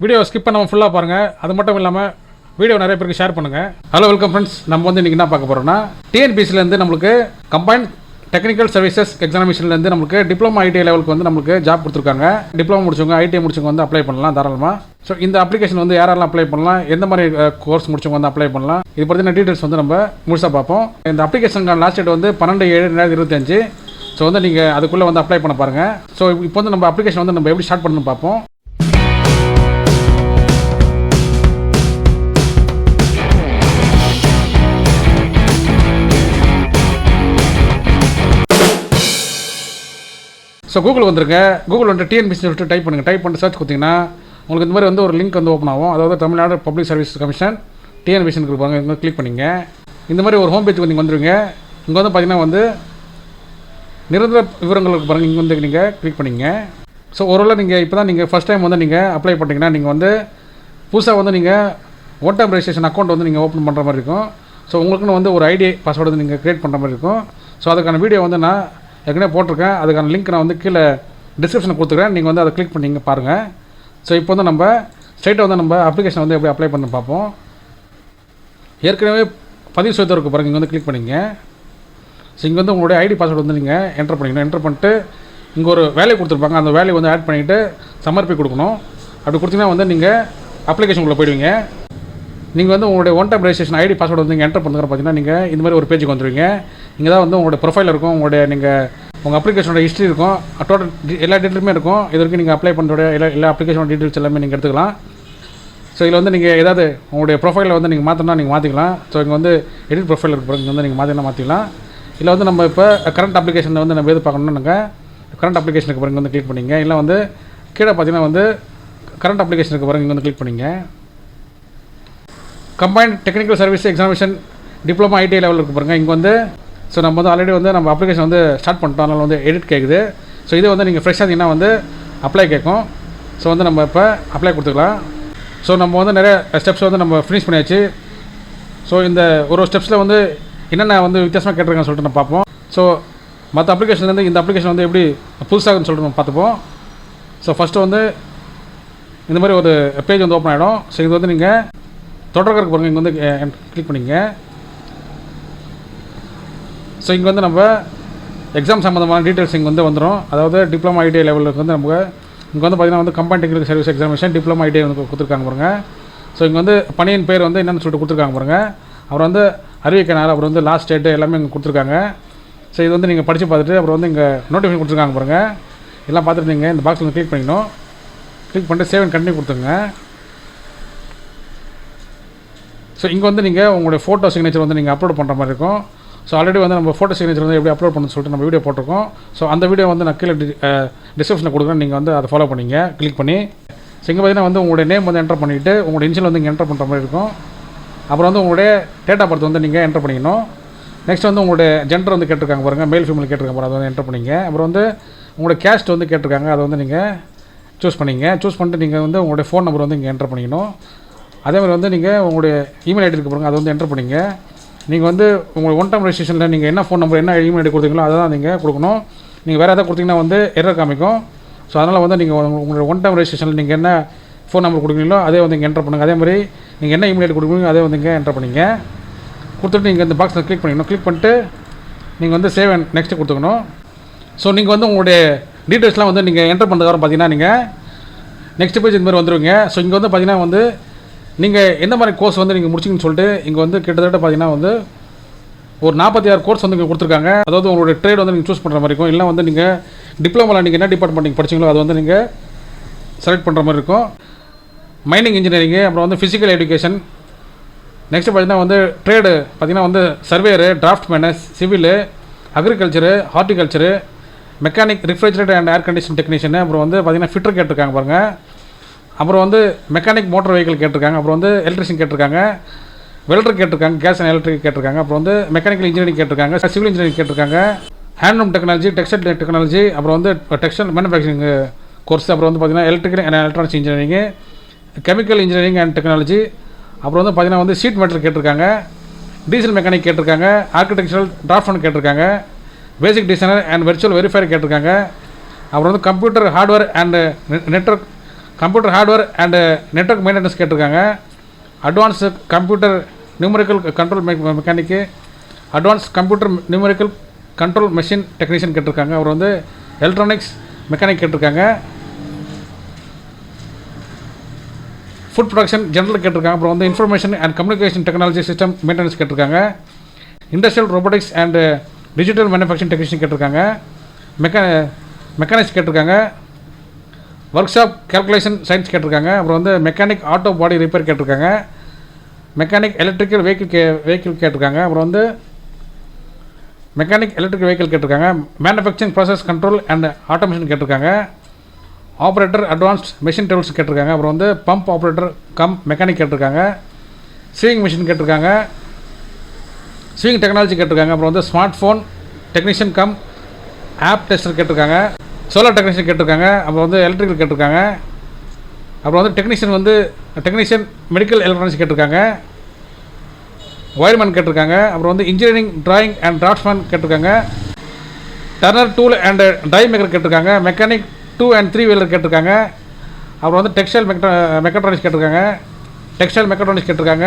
Video skip பண்ணாமல் ஃபுல்லாக பாருங்கள். அது மட்டும் இல்லாமல் வீடியோ நிறைய பேருக்கு ஷேர் பண்ணுங்கள். Hello welcome friends. நம்ம வந்து இன்றைக்கி என்ன பார்க்க போகிறோம்னா, டிஎன்பிசிலேருந்து நம்மளுக்கு கம்பைன்ட் டெக்னிக்கல் சர்வீசஸ் எக்ஸாமினேஷன்லேருந்து நம்மளுக்கு டிப்ளமா ஐடிஐ லெவலுக்கு வந்து நம்மளுக்கு ஜாப் கொடுத்துருக்காங்க. டிப்ளமா முடிச்சவங்க ஐடிஐ முடிச்சவங்க வந்து அப்ளை பண்ணலாம் தாராளமாக. ஸோ இந்த அப்ளிகேஷன் வந்து யாரெல்லாம் அப்ளை பண்ணலாம், எந்த மாதிரி கோர்ஸ் முடிச்சவங்க வந்து அப்ளை பண்ணலாம், இது பற்றின டீட்டெயில்ஸ் வந்து நம்ம முழுசாக பார்ப்போம். இந்த அப்ளிகேஷனுக்கான லாஸ்ட் டேட் வந்து 12/7/2025. ஸோ வந்து நீங்கள் அதுக்குள்ளே வந்து அப்ளை பண்ண பாருங்கள். ஸோ இப்போ வந்து நம்ம அப்ளிகேஷன் வந்து நம்ம எப்படி ஸ்டார்ட் பண்ணணும்னு பார்ப்போம். ஸோ கூகுள் வந்துருங்க. கூகுள் வந்து டிஎன்பிசி சொல்லிட்டு டைப் பண்ணுங்கள். டைப் பண்ணிட்டு சர்ச் கொடுத்தீங்கன்னா உங்களுக்கு இந்த மாதிரி வந்து ஒரு லிங்க் வந்து ஓப்பன் ஆகும். அதாவது தமிழ்நாடு பப்ளிக் சர்வீஸ் கமிஷன் டிஎன்பிசின்னு கொடுப்பாங்க. இங்கே கிளிக் பண்ணிங்க. இந்த மாதிரி ஒரு ஹோம் பேஜ் வந்து வந்துருங்க. இங்கே வந்து பார்த்தீங்கன்னா வந்து நிரந்தர விவரங்களுக்கு பாருங்கள். இங்கே வந்து நீங்கள் கிளிக் பண்ணிங்க. ஸோ ஒருவேளை நீங்கள் இப்போ தான் நீங்கள் ஃபஸ்ட் டைம் வந்து நீங்கள் அப்ளை பண்ணிட்டீங்கன்னா நீங்கள் வந்து புதுசாக வந்து நீங்கள் ஒன் டைம் ரெஜிஸ்ட்ரேஷன் அக்கௌண்ட் வந்து நீங்கள் ஓப்பன் பண்ணுற மாதிரி இருக்கும். ஸோ உங்களுக்குன்னு வந்து ஒரு ஐடி பாஸ்வேர்டு வந்து நீங்கள் க்ரியேட் பண்ணுற மாதிரி இருக்கும். ஸோ அதுக்கான வீடியோ வந்து நான் ஏற்கனவே போட்டிருக்கேன். அதுக்கான லிங்க் நான் வந்து கீழே டிஸ்கிரிப்ஷனில் கொடுத்துருக்கேன். நீங்கள் வந்து அதை கிளிக் பண்ணிங்க பாருங்கள். ஸோ இப்போ வந்து நம்ம ஸ்ட்ரைட்டாக வந்து நம்ம அப்ளிகேஷன் வந்து எப்படி அப்ளை பண்ணி பார்ப்போம். ஏற்கனவே பதிவு செய்தவருக்கு பாருங்கள். இங்கே வந்து கிளிக் பண்ணிங்க. ஸோ இங்கே வந்து உங்களுடைய ஐடி பாஸ்வேர்டு வந்து நீங்கள் என்டர் பண்ணிக்கணும். என்டர் பண்ணிட்டு இங்கே ஒரு வேலையை கொடுத்துருப்பாங்க. அந்த வேலையை வந்து ஆட் பண்ணிவிட்டு சமர்ப்பி கொடுக்கணும். அப்படி கொடுத்தீங்கன்னா வந்து நீங்கள் அப்ளிகேஷனுக்குள்ளே போயிடுவீங்க. நீங்கள் வந்து உங்களுடைய one time registration ID password வந்து நீங்கள் என்டர் பண்ணுற பார்த்தீங்கன்னா நீங்கள் இந்த மாதிரி ஒரு பேஜுக்கு வந்துடுவீங்க. இங்கே தான் வந்து உங்களுடைய ப்ரொஃபைல் இருக்கும். உங்களுடைய உங்கள் அப்ளிகேஷனோட ஹிஸ்ட்ரி இருக்கும். டோட்டல் எல்லா டீட்டெயிலுமே இருக்கும். இது வரைக்கும் நீங்கள் அப்ளை பண்ணுற எல்லா அப்ளிகேஷனோட டீட்டெயில்ஸ் எல்லாமே நீங்கள் எடுத்துக்கலாம். ஸோ இதில் வந்து நீங்கள் ஏதாவது உங்களுடைய ப்ரொஃபைலில் வந்து நீங்கள் மாற்றினா நீங்கள் மாற்றிக்கலாம். ஸோ இங்கே வந்து எடிட் ப்ரொஃபைல் இருக்கு. இங்கே வந்து நீங்கள் மாற்றிக்கலாம். இல்லை வந்து நம்ம இப்போ கரண்ட் அப்ளிகேஷனை வந்து நம்ம எது பார்க்கணும்னு நாங்கள் கரண்ட் அப்ளிகேஷனுக்கு பாருங்க வந்து கிளிக் பண்ணிங்க. இல்லை வந்து கீழே பார்த்தீங்கன்னா வந்து கரண்ட் அப்ளிகேஷனுக்கு பாருங்க இங்கே வந்து கிளிக் பண்ணிங்க. Combined technical service examination diploma ITI லெவலில் இருக்கு பாருங்கள். இங்கே வந்து ஸோ நம்ம வந்து ஆல்ரெடி வந்து நம்ம அப்ளிகேஷன் வந்து ஸ்டார்ட் பண்ணிட்டோம். அதனால் வந்து எடிட் கேட்குது. ஸோ இது வந்து நீங்கள் ஃப்ரெஷ்ஷாக இருந்தீங்கன்னா வந்து அப்ளை கேட்கும். ஸோ வந்து நம்ம இப்போ அப்ளை கொடுத்துக்கலாம். ஸோ நம்ம வந்து நிறைய ஸ்டெப்ஸ் வந்து நம்ம ஃபினிஷ் பண்ணியாச்சு. ஸோ இந்த ஒரு ஸ்டெப்ஸில் வந்து என்னென்ன வந்து வித்தியாசமாக கேட்டிருக்காங்கன்னு சொல்லிட்டு நம்ம பார்ப்போம். ஸோ மற்ற அப்ளிகேஷன்லேருந்து இந்த அப்ளிகேஷன் வந்து எப்படி புதுசாகுன்னு சொல்லிட்டு நம்ம பார்த்துப்போம். ஸோ ஃபஸ்ட்டு வந்து இந்த மாதிரி ஒரு பேஜ் வந்து ஓப்பன் ஆகிடும். ஸோ இது வந்து நீங்கள் தொடர்கருக்கு பாருங்கள். இங்கே வந்து கிளிக் பண்ணிங்க. ஸோ இங்கே வந்து நம்ம எக்ஸாம் சம்மந்தமான டீட்டெயில்ஸ் இங்கே வந்து வந்துடும். அதாவது டிப்ளமா ஐடிஐ லெவலுக்கு வந்து நமக்கு இங்கே வந்து பார்த்திங்கன்னா வந்து combined technical service examination diploma ITI வந்து கொடுத்துருக்காங்க பாருங்கள். ஸோ இங்கே வந்து பணியின் பேர் வந்து என்னென்னு சொல்லிட்டு கொடுத்துருக்காங்க பாருங்கள். அப்புறம் வந்து அறிவிக்கனால அப்புறம் வந்து லாஸ்ட் டேட்டு எல்லாமே இங்கே கொடுத்துருக்காங்க. ஸோ இது வந்து நீங்கள் படித்து பார்த்துட்டு அப்புறம் வந்து இங்கே நோட்டிஃபிகேஷன் கொடுத்துருக்காங்க பாருங்கள். எல்லாம் பார்த்துட்டு நீங்கள் இந்த பாக்ஸில் கிளிக் பண்ணிக்கணும். கிளிக் பண்ணிட்டு சேவ் அண்ட் கண்டினியூ கொடுத்துருங்க. ஸோ இங்கே வந்து நீங்கள் உங்களுடைய ஃபோட்டோ சிக்னேச்சர் வந்து நீங்கள் அப்லோட் பண்ணுற மாதிரி இருக்கும். ஸோ ஆல்ரெடி வந்து நம்ம ஃபோட்டோ சிக்னேச்சர் வந்து எப்படி அப்லோட் பண்ணணும்னு சொல்லிட்டு நம்ம வீடியோ போட்டிருக்கோம். ஸோ அந்த வீடியோ வந்து நான் கீழே டிஸ்கிரிப்ஷனில் கொடுக்குறேன். நீங்கள் வந்து அதை ஃபாலோ பண்ணிங்க கிளிக் பண்ணி. ஸோ இங்கே பார்த்தீங்கன்னா வந்து உங்களுடைய நேம் வந்து என்டர் பண்ணிவிட்டு உங்களுடைய இனிஷியல் வந்து இங்கே என்டர் பண்ணுற மாதிரி இருக்கும். அப்புறம் வந்து உங்களுடைய டேட் ஆஃப் பர்த் வந்து நீங்கள் என்டர் பண்ணிக்கணும். நெக்ஸ்ட் வந்து உங்களுடைய ஜெண்டர் வந்து கேட்டிருக்காங்க பாருங்கள். மேல் ஃபீமேல் கேட்டிருக்காங்க பாருங்கள். அதை வந்து என்டர் பண்ணிங்க. அப்புறம் வந்து உங்களுடைய கேஸ்ட் வந்து கேட்டிருக்காங்க. அதை வந்து நீங்கள் சூஸ் பண்ணிங்க. சூஸ் பண்ணிட்டு நீங்கள் வந்து உங்களுடைய ஃபோன் நம்பர் வந்து இங்கே என்டர் பண்ணிக்கணும். அதே மாதிரி வந்து நீங்கள் உங்களுடைய இமெயில் ஐடி இருக்கு பாருங்கள். அதை வந்து என்டர் பண்ணிங்க. நீங்கள் வந்து உங்கள் ஒன் டைம் ரெஜிஸ்ட்ரேஷனில் நீங்கள் என்ன ஃபோன் நம்பர் என்ன இமெயில் ஐடி கொடுத்தீங்களோ அதை தான் நீங்கள் கொடுக்கணும். நீங்கள் வேறு எதாவது கொடுத்தீங்கன்னா வந்து எரர் காமிக்கும். ஸோ அதனால் வந்து நீங்கள் உங்களோட ஒன் டைம் ரெஜிஸ்ட்ரேஷனில் நீங்கள் என்ன ஃபோன் நம்பர் கொடுக்குறீங்களோ அதே வந்து இங்கே என்டர் பண்ணுங்கள். அதே மாதிரி நீங்கள் என்ன இமெயில் ஐடி கொடுக்குறீங்களோ அதே வந்து இங்கே என்டர் பண்ணிங்க. கொடுத்துட்டு நீங்கள் இந்த பாக்ஸில் கிளிக் பண்ணிக்கணும். கிளிக் பண்ணிட்டு நீங்கள் வந்து சேவ் அண்ட் நெக்ஸ்ட்டு கொடுத்துக்கணும். ஸோ நீங்கள் வந்து உங்களுடைய டீட்டெயில்ஸ்லாம் வந்து நீங்கள் என்டர் பண்ணுறதுக்கு பார்த்தீங்கன்னா நீங்கள் நெக்ஸ்ட் பேஜ் இந்த மாதிரி வந்துடுவீங்க. ஸோ இங்கே வந்து பார்த்தீங்கன்னா வந்து நீங்கள் எந்த மாதிரி கோர்ஸ் வந்து நீங்கள் முடிச்சிங்கன்னு சொல்லிட்டு இங்கே வந்து கிட்டத்தட்ட பார்த்தீங்கன்னா வந்து ஒரு 46 கோர்ஸ் வந்து இங்கே கொடுத்துருக்காங்க. அதாவது உங்களுடைய ட்ரேட் வந்து நீங்கள் சூஸ் பண்ணுற மாதிரி இருக்கும். இல்லை வந்து நீங்கள் டிப்ளமோவில் நீங்கள் என்ன டிபார்ட்மெண்ட் நீங்கள் படிச்சிங்களோ அது வந்து நீங்கள் செலக்ட் பண்ணுற மாதிரி இருக்கும். மைனிங் இன்ஜினியரிங்கு, அப்புறம் வந்து ஃபிசிக்கல் எஜுகேஷன், நெக்ஸ்ட்டு பார்த்தீங்கன்னா வந்து ட்ரேடு பார்த்தீங்கன்னா வந்து surveyor, draftsman, civil, agriculture, horticulture, mechanic, refrigerator and air condition technician, அப்புறம் வந்து பார்த்தீங்கன்னா ஃபிட்டர் கேட்டிருக்காங்க பாருங்கள். அப்புறம் வந்து மெக்கானிக் மோட்டார் வெஹிக்கிள் கேட்டிருக்காங்க. அப்புறம் வந்து எலக்ட்ரிஷியன் கேட்டிருக்காங்க, வெல்டர் கேட்டிருக்காங்க, கேஸ் அண்ட் எலக்ட்ரிக் கேட்டிருக்காங்க. அப்புறம் வந்து மெக்கானிக்கல் இன்ஜினியரிங் கேட்டிருக்காங்க, சிவில் இன்ஜினியரிங் கேட்டிருக்காங்க, ஹேண்ட்லூம் டெக்னாலஜி, டெக்ஸ்டைல் டெக்னாலஜி, அப்புறம் வந்து டெக்ஸ்டைல் மேனுஃபேக்சரிங் கோர்ஸ், அப்புறம் வந்து பார்த்தீங்கன்னா electrical and electronics engineering, chemical engineering and technology, அப்புறம் வந்து பார்த்தீங்கன்னா வந்து ஷீட் மெட்டல் கேட்டிருக்காங்க, டீசல் மெக்கானிக் கேட்டிருக்காங்க, ஆர்கிடெக்சரல் டிராஃப்ட்மேன் கேட்டிருக்காங்க, basic designer and virtual verifier கேட்டிருக்காங்க. அப்புறம் வந்து computer hardware and network computer hardware and network maintenance கேட்டிருக்காங்க. Advance computer numerical control mechanic, advance computer numerical control machine technician கேட்டிருக்காங்க. அவர் வந்து எலக்ட்ரானிக்ஸ் மெக்கானிக் கேட்டிருக்காங்க. ஃபுட் ப்ரொடக்ஷன் ஜெனரல் கேட்டிருக்காங்க. அப்புறம் வந்து information and communication technology system maintenance கேட்டிருக்காங்க. Industrial robotics and digital manufacturing technician கேட்டிருக்காங்க. மெக்கானிக்ஸ் கேட்டிருக்காங்க. ஒர்க் ஷாப் கேல்குலேஷன் சயின்ஸ் கேட்டிருக்காங்க. அப்புறம் வந்து மெக்கானிக் ஆட்டோ பாடி ரிப்பேர் கேட்டிருக்காங்க. மெக்கானிக் எலக்ட்ரிக்கல் வெஹிக்கிள் கேட்டிருக்காங்க. அப்புறம் வந்து மெக்கானிக் எலக்ட்ரிக்கல் வெஹிக்கிள் கேட்டிருக்காங்க. Manufacturing process control and automation கேட்டிருக்காங்க. ஆப்ரேட்டர் அட்வான்ஸ்ட் மெஷின் டேபிள்ஸ் கேட்டிருக்காங்க. அப்புறம் வந்து பம்ப் ஆப்ரேட்டர் மெக்கானிக் கேட்டிருக்காங்க. சீவிங் மிஷின் கேட்டிருக்காங்க. ஸ்விங் டெக்னாலஜி கேட்டிருக்காங்க. அப்புறம் வந்து smart phone technician app tester கேட்டிருக்காங்க. சோலார் டெக்னீஷியன் கேட்டிருக்காங்க. அப்புறம் வந்து எலக்ட்ரிக்கல் கேட்டிருக்காங்க. அப்புறம் வந்து டெக்னீஷியன் மெடிக்கல் எலக்ட்ரானிக்ஸ் கேட்டிருக்காங்க. ஒயர்மேன் கேட்டிருக்காங்க. அப்புறம் வந்து இன்ஜினியரிங் டிராயிங் அண்ட் டிராஃப்ட்ஸ்மேன் கேட்டிருக்காங்க. Turner tool and die maker கேட்டிருக்காங்க. மெக்கானிக் 2 and 3 வீலர் கேட்டிருக்காங்க. அப்புறம் வந்து டெக்ஸ்டைல் மெக்கட்ரானிக்ஸ் கேட்டிருக்காங்க. டெக்ஸ்டைல் மெக்கட்ரானிக்ஸ் கேட்டிருக்காங்க.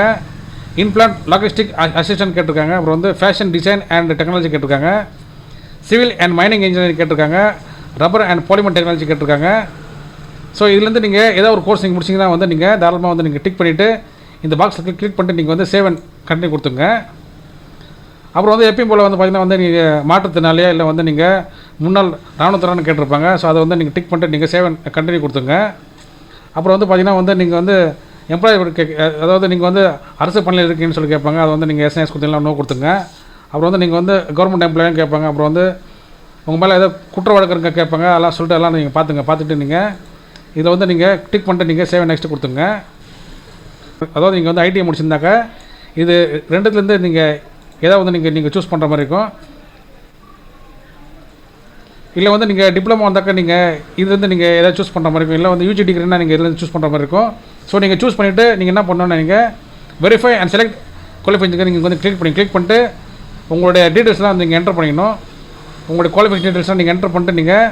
இன்பிளான்ட் லாஜிஸ்டிக் அசிஸ்டன்ட் கேட்டிருக்காங்க. அப்புறம் வந்து ஃபேஷன் டிசைன் அண்ட் டெக்னாலஜி கேட்டிருக்காங்க. சிவில் அண்ட் மைனிங் இன்ஜினியரிங் கேட்டிருக்காங்க. ரப்பர் அண்ட் பாலிமர் டெக்னாலஜி கேட்டிருக்காங்க. ஸோ இதுலேருந்து நீங்கள் ஏதாவது ஒரு கோர்ஸ் நீங்கள் முடிச்சிங்கன்னா வந்து நீங்கள் தாராளமாக வந்து நீங்கள் டிக் பண்ணிவிட்டு இந்த பாக்ஸில் கிளிக் பண்ணிட்டு நீங்கள் வந்து சேவ் அண்ட் கண்டினியூ கொடுத்துங்க. அப்புறம் வந்து எப்பயும் போல் வந்து பார்த்திங்கன்னா வந்து நீங்கள் மாற்றத்தினாலேயே இல்லை வந்து நீங்கள் முன்னாள் ராணுவத்தினான்னு கேட்டிருப்பாங்க. ஸோ அதை வந்து நீங்கள் டிக் பண்ணிட்டு நீங்கள் சேவ் அண்ட் கண்டினியூ கொடுத்துங்க. அப்புறம் வந்து பார்த்திங்கன்னா வந்து நீங்கள் வந்து எம்ப்ளாயி அதாவது நீங்கள் வந்து அரசு பணியில் இருக்கீங்கன்னு சொல்லி கேட்பாங்க. அது வந்து நீங்கள் எஸ்என்எஸ் கொடுத்தீங்கன்னா நோ கொடுத்துங்க. அப்புறம் வந்து நீங்கள் வந்து கவர்மெண்ட் எம்ப்ளாயும் கேட்பாங்க. அப்புறம் வந்து உங்கள் மேலே ஏதோ குற்ற வழக்கு கேட்பாங்க. அதெல்லாம் சொல்லிட்டு எல்லாம் நீங்கள் பார்த்துட்டு நீங்கள் இதில் வந்து நீங்கள் டிக் பண்ணிட்டு நீங்கள் சேவ் நெக்ஸ்ட் கொடுத்துங்க. அதாவது நீங்கள் வந்து ஐடிஐ முடிச்சிருந்தாக்கா இது ரெண்டுத்துலேருந்து நீங்கள் ஏதாவது வந்து நீங்கள் சூஸ் பண்ணுற மாதிரி இருக்கும். இல்லை வந்து நீங்கள் டிப்ளமோ வந்தாக்கா நீங்கள் இதுலேருந்து நீங்கள் எதாவது சூஸ் பண்ணுற மாதிரி இருக்கும். இல்லை வந்து யூஜி டிகிரினா நீங்கள் இதுலேருந்து சூஸ் பண்ணுற மாதிரி இருக்கும். ஸோ நீங்கள் சூஸ் பண்ணிவிட்டு நீங்கள் என்ன பண்ணணும்னா நீங்கள் வெரிஃபை அண்ட் செலக்ட் குவாலிஃபிகேஷனுக்கு நீங்கள் வந்து கிளிக் பண்ணிட்டு உங்களுடைய டீட்டெயில்ஸ்லாம் நீங்கள் என்டர் பண்ணிக்கணும். உங்களுடைய குவாலிஃபிகேஷன் டீட்டெயில்ஸ்லாம் நீங்கள் என்டர் பண்ணிட்டு நீங்கள்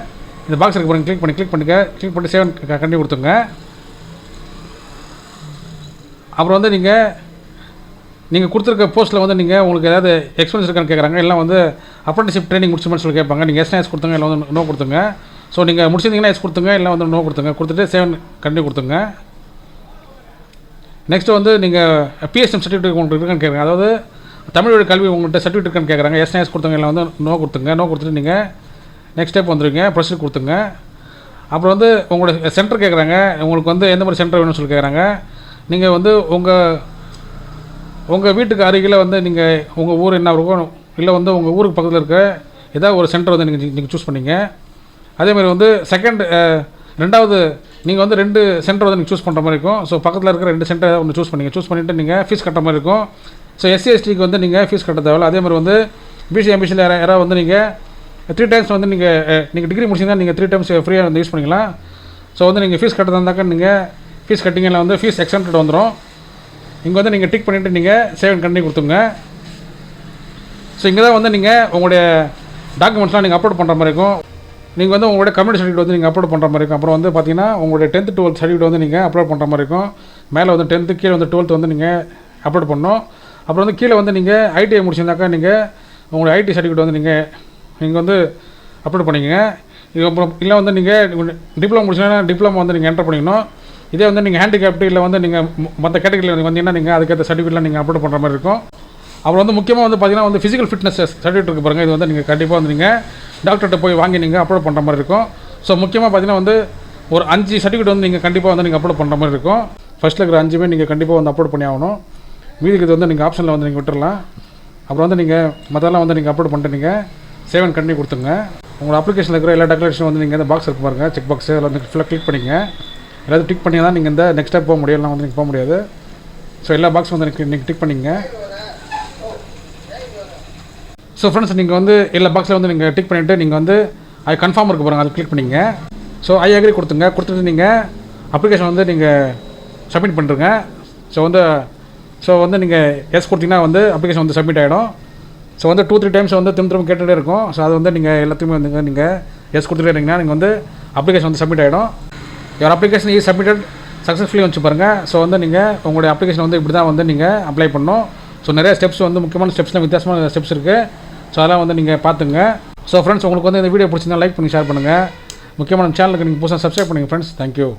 இந்த பாக்ஸ் இருக்க போகிறீங்க கிளிக் பண்ணிட்டு சேவ் கண்டினியூ கொடுத்துங்க. அப்புறம் வந்து நீங்கள் கொடுத்துருக்க போஸ்ட்டில் வந்து நீங்கள் உங்களுக்கு ஏதாவது எக்ஸ்பீரியன்ஸ் இருக்கான்னு கேட்குறாங்க. இல்லை வந்து அப்ரெண்டிஸ்ஷிப் ட்ரைனிங் முடிச்சுன்னு சொல்லி கேட்பாங்க. நீங்கள் எஸ் கொடுத்துங்க, இல்லை வந்து நோ கொடுத்துங்க. ஸோ நீங்கள் முடிச்சிருந்தீங்கன்னா எஸ் கொடுத்துங்க, இல்லை வந்து நோ கொடுத்துட்டு சேவ் கண்டினியூ கொடுத்துங்க. நெக்ஸ்ட்டு வந்து நீங்கள் பிஎஸ்எம் சர்டிஃபிகேட் உங்களுக்கு இருக்கான்னு கேட்குறாங்க. அதாவது தமிழ் வழி கல்வி உங்கள்கிட்ட சர்டிஃபிகேட் இருக்கான்னு கேட்குறாங்க. எஸ் கொடுத்துங்க, இல்லை வந்து நோ கொடுத்துட்டு நீங்கள் நெக்ஸ்ட் ஸ்டெப் வந்துருங்க, ப்ரொசீட் கொடுத்துங்க. அப்புறம் வந்து உங்களோட சென்டர் கேட்குறாங்க. உங்களுக்கு வந்து எந்த மாதிரி சென்டர் வேணும்னு சொல்லி கேட்குறாங்க. நீங்கள் வந்து உங்கள் வீட்டுக்கு அருகில் வந்து நீங்கள் உங்கள் ஊர் என்ன இருக்கும், இல்லை வந்து உங்கள் ஊருக்கு பக்கத்தில் இருக்க ஏதாவது ஒரு சென்டர் வந்து நீங்கள் சூஸ் பண்ணிங்க. அதேமாதிரி வந்து ரெண்டாவது நீங்கள் வந்து 2 சென்டர் வந்து நீங்கள் சூஸ் பண்ணுற மாதிரி இருக்கும். ஸோ பக்கத்தில் இருக்கிற 2 சென்டர் ஒன்று சூஸ் பண்ணிவிட்டு நீங்கள் ஃபீஸ் கட்டுற மாதிரி இருக்கும். ஸோ எஸ்சி/எஸ்டிக்கு வந்து நீங்கள் ஃபீஸ் கட்ட தேவையில்ல. அதேமாதிரி வந்து பிசி எம்பிசியில் யாராவது வந்து நீங்கள் 3 டைம்ஸ் வந்து நீங்கள் டிகிரி முடிச்சிங்கன்னா நீங்கள் 3 டைம்ஸ் ஃப்ரீயாக வந்து யூஸ் பண்ணிக்கலாம். ஸோ வந்து நீங்கள் ஃபீஸ் கட்டுறதா இருந்தாக்கா நீங்கள் ஃபீஸ் கட்டிங்கில் வந்து ஃபீஸ் எக்ஸம்ப்டட் வந்துடும். இங்கே வந்து நீங்கள் டிக் பண்ணிவிட்டு நீங்கள் சேவ் அண்ட் கண்டினியூ கொடுத்துங்க. ஸோ இங்கே தான் வந்து நீங்கள் உங்களுடைய டாக்குமெண்ட்ஸ்லாம் நீங்கள் அப்லோட் பண்ணுற மாதிரி இருக்கும். நீங்கள் வந்து உங்களுடைய கம்யூனிட்டி சர்டிஃபிகேட் வந்து நீங்கள் அப்லோட் பண்ணுற மாதிரி இருக்கும். அப்புறம் வந்து பார்த்தீங்கன்னா உங்களுடைய 10th 12th சர்டிஃபிகேட் வந்து நீங்கள் அப்லோட் பண்ணுற மாதிரி இருக்கும். மேலே வந்து 10th கீழே வந்து 12th வந்து நீங்கள் அப்லோட் பண்ணணும். அப்புறம் வந்து கீழே வந்து நீங்கள் ஐடிஐ முடிச்சிருந்தாக்கா நீங்கள் உங்களுடைய ஐடி சர்டிஃபிகேட் வந்து நீங்கள் வந்து அப்லோட் பண்ணிக்கங்க. இது அப்புறம் இல்லை வந்து நீங்கள் டிப்ளமோ முடிச்சிங்கன்னா டிப்ளமோ வந்து நீங்கள் என்டர் பண்ணிக்கணும். இதே வந்து நீங்கள் ஹேண்டிகேப்டு இல்லை வந்து நீங்கள் மற்ற கேட்டகரியில் வந்தீங்கன்னா நீங்கள் அதுக்கேற்ற சர்டிஃபிகேட்லாம் நீங்கள் அப்லோட் பண்ணுற மாதிரி இருக்கும். அப்புறம் வந்து முக்கியமாக வந்து பார்த்தீங்கன்னா வந்து ஃபிசிக்கல் ஃபிட்னஸ் சர்டிஃபிகேட் இருக்குது பாருங்கள். இது வந்து நீங்கள் கண்டிப்பாக வந்து நீங்கள் டாக்டர்கிட்ட போய் வாங்கி நீங்கள் அப்லோட் பண்ணுற மாதிரி இருக்கும். ஸோ முக்கியமாக பார்த்தீங்கன்னா வந்து ஒரு 5 சர்டிஃபிகேட் வந்து நீங்கள் கண்டிப்பாக வந்து நீங்கள் அப்லோட் பண்ணுற மாதிரி இருக்கும். ஃபஸ்ட்டில் இருக்கிற 5மே நீங்கள் கண்டிப்பாக வந்து அப்லோட் பண்ணி ஆகணும். மீதிக்கு இது வந்து நீங்கள் ஆப்ஷனில் வந்து நீங்கள் விட்டுடலாம். அப்புறம் வந்து நீங்கள் மற்றெல்லாம் வந்து நீங்கள் அப்லோட் பண்ணிட்டு நீங்கள் சேவ் அண்ட் கண்டினியூ கொடுத்துங்க. உங்களோட அப்ளிகேஷனில் இருக்கிற எல்லா டெக்ளரேஷன் வந்து நீங்கள் இந்த பாக்ஸ் இருக்கு பாருங்கள், செக் பாக்ஸ் அதில் வந்து ஃபுல்லாக கிளிக் பண்ணிங்க. எல்லாத்தையும் டிக் பண்ணி தான் நீங்கள் இந்த நெக்ஸ்ட் ஸ்டெப் போக முடியும். எல்லாம் வந்து நீங்கள் போக முடியாது. ஸோ எல்லா பாக்ஸ் வந்து நீங்கள் டிக் பண்ணிங்க. ஸோ ஃப்ரெண்ட்ஸ் நீங்கள் வந்து எல்லா பாக்ஸில் வந்து நீங்கள் டிக் பண்ணிவிட்டு நீங்கள் வந்து ஐ கன்ஃபார்ம் இருக்க பாருங்கள், அதை கிளிக் பண்ணிங்க. ஸோ ஐ அக்ரி கொடுத்துட்டு நீங்கள் அப்ளிகேஷன் வந்து நீங்கள் சப்மிட் பண்ணுறங்க. ஸோ வந்து நீங்கள் எஸ் கொடுத்தீங்கன்னா வந்து அப்ளிகேஷன் வந்து சப்மிட் ஆகிடும். ஸோ வந்து 2-3 டைம்ஸ் வந்து திரும்ப கேட்டுகிட்டே இருக்கும். ஸோ அது வந்து நீங்கள் எல்லாத்தையுமே வந்து நீங்கள் எஸ் கொடுத்துட்டே இருந்தீங்கன்னா நீங்கள் வந்து அப்ளிகேஷன் வந்து சப்மிட் ஆகிடும். Your application is submitted successfully வச்சு பாருங்கள். ஸோ வந்து நீங்கள் உங்களுடைய அப்ளிகேஷன் வந்து இப்படி தான் வந்து நீங்கள் அப்ளை பண்ணணும். ஸோ நிறைய ஸ்டெப்ஸ் வந்து முக்கியமான ஸ்டெப்ஸ்லாம் வித்தியாசமான ஸ்டெப்ஸ் இருக்குது. ஸோ அதெல்லாம் வந்து நீங்கள் பார்த்துங்க. ஸோ ஃப்ரெண்ட்ஸ் உங்களுக்கு வந்து இந்த வீடியோ பிடிச்சிருந்தா லைக் பண்ணி ஷேர் பண்ணுங்கள். முக்கியமான சேனலுக்கு நீங்கள் புதுசாக சப்ஸ்கிரைப் பண்ணுங்கள் ஃப்ரெண்ட்ஸ். தேங்க்யூ.